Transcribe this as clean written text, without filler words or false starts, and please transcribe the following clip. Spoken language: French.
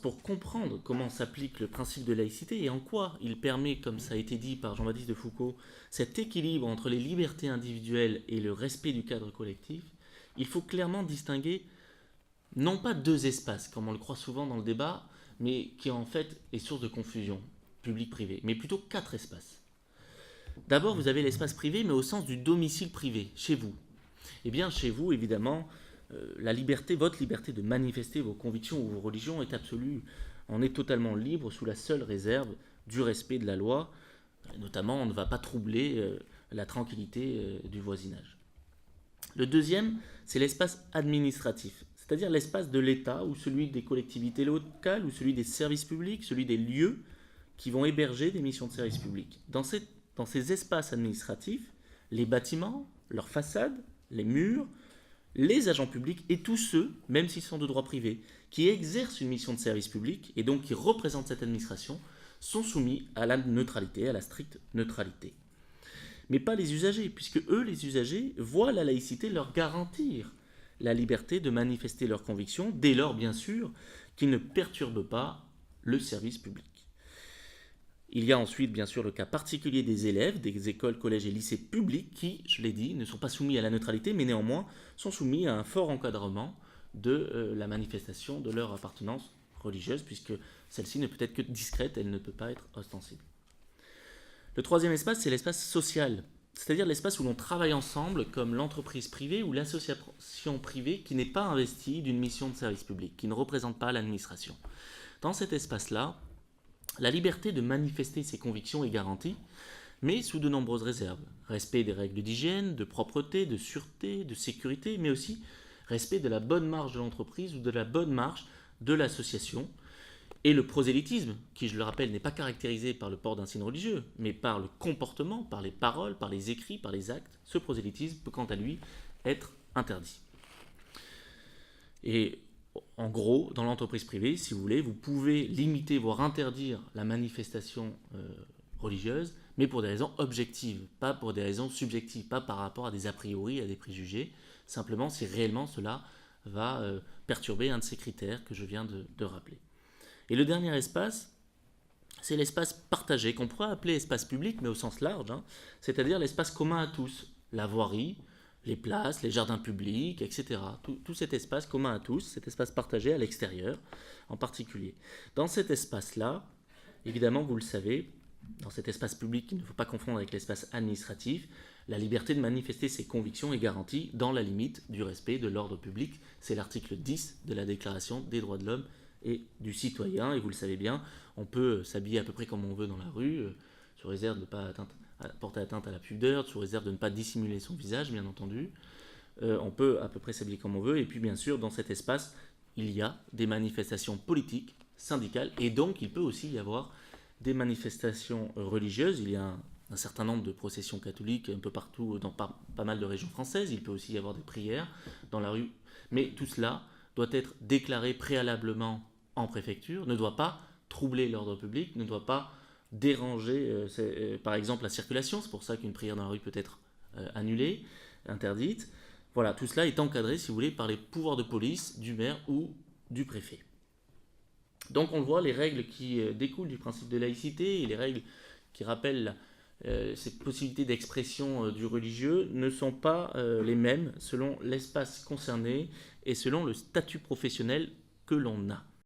pour comprendre comment s'applique le principe de laïcité et en quoi il permet, comme ça a été dit par Jean-Baptiste de Foucault, cet équilibre entre les libertés individuelles et le respect du cadre collectif, il faut clairement distinguer non pas deux espaces, comme on le croit souvent dans le débat, mais qui en fait est source de confusion, public-privé, mais plutôt quatre espaces. D'abord, vous avez l'espace privé, mais au sens du domicile privé, chez vous. Eh bien, chez vous, évidemment, la liberté, votre liberté de manifester vos convictions ou vos religions est absolue. On est totalement libre sous la seule réserve du respect de la loi. Notamment, on ne va pas troubler la tranquillité du voisinage. Le deuxième, c'est l'espace administratif, c'est-à-dire l'espace de l'État ou celui des collectivités locales ou celui des services publics, celui des lieux qui vont héberger des missions de service public. Dans ces espaces administratifs, les bâtiments, leurs façades, les murs, les agents publics et tous ceux, même s'ils sont de droit privé, qui exercent une mission de service public et donc qui représentent cette administration, sont soumis à la neutralité, à la stricte neutralité. Mais pas les usagers, puisque eux, les usagers, voient la laïcité leur garantir la liberté de manifester leurs convictions, dès lors, bien sûr, qu'ils ne perturbent pas le service public. Il y a ensuite, bien sûr, le cas particulier des élèves des écoles, collèges et lycées publics qui, je l'ai dit, ne sont pas soumis à la neutralité, mais néanmoins sont soumis à un fort encadrement de la manifestation de leur appartenance religieuse, puisque celle-ci ne peut être que discrète, elle ne peut pas être ostensible. Le troisième espace, c'est l'espace social, c'est-à-dire l'espace où l'on travaille ensemble, comme l'entreprise privée ou l'association privée qui n'est pas investie d'une mission de service public, qui ne représente pas l'administration. Dans cet espace-là, la liberté de manifester ses convictions est garantie, mais sous de nombreuses réserves. Respect des règles d'hygiène, de propreté, de sûreté, de sécurité, mais aussi respect de la bonne marche de l'entreprise ou de la bonne marche de l'association. Et le prosélytisme, qui, je le rappelle, n'est pas caractérisé par le port d'un signe religieux, mais par le comportement, par les paroles, par les écrits, par les actes, ce prosélytisme peut quant à lui être interdit. Et en gros, dans l'entreprise privée, si vous voulez, vous pouvez limiter, voire interdire la manifestation religieuse, mais pour des raisons objectives, pas pour des raisons subjectives, pas par rapport à des a priori, à des préjugés, simplement si réellement cela va perturber un de ces critères que je viens de rappeler. Et le dernier espace, c'est l'espace partagé, qu'on pourrait appeler espace public, mais au sens large, c'est-à-dire l'espace commun à tous, la voirie, les places, les jardins publics, etc. Tout cet espace commun à tous, cet espace partagé à l'extérieur en particulier. Dans cet espace-là, évidemment, vous le savez, dans cet espace public qu'il ne faut pas confondre avec l'espace administratif, la liberté de manifester ses convictions est garantie dans la limite du respect de l'ordre public. C'est l'article 10 de la Déclaration des droits de l'homme et du citoyen, et vous le savez bien, on peut s'habiller à peu près comme on veut dans la rue, sous réserve de ne pas porter atteinte à la pudeur, sous réserve de ne pas dissimuler son visage, bien entendu. On peut à peu près s'habiller comme on veut, et puis bien sûr, dans cet espace, il y a des manifestations politiques, syndicales, et donc il peut aussi y avoir des manifestations religieuses. Il y a un certain nombre de processions catholiques un peu partout, dans pas mal de régions françaises. Il peut aussi y avoir des prières dans la rue, mais tout cela doit être déclaré préalablement en préfecture, ne doit pas troubler l'ordre public, ne doit pas déranger, par exemple, la circulation. C'est pour ça qu'une prière dans la rue peut être annulée, interdite. Voilà, tout cela est encadré, si vous voulez, par les pouvoirs de police du maire ou du préfet. Donc on le voit, les règles qui découlent du principe de laïcité et les règles qui rappellent cette possibilité d'expression du religieux ne sont pas les mêmes selon l'espace concerné et selon le statut professionnel que l'on a.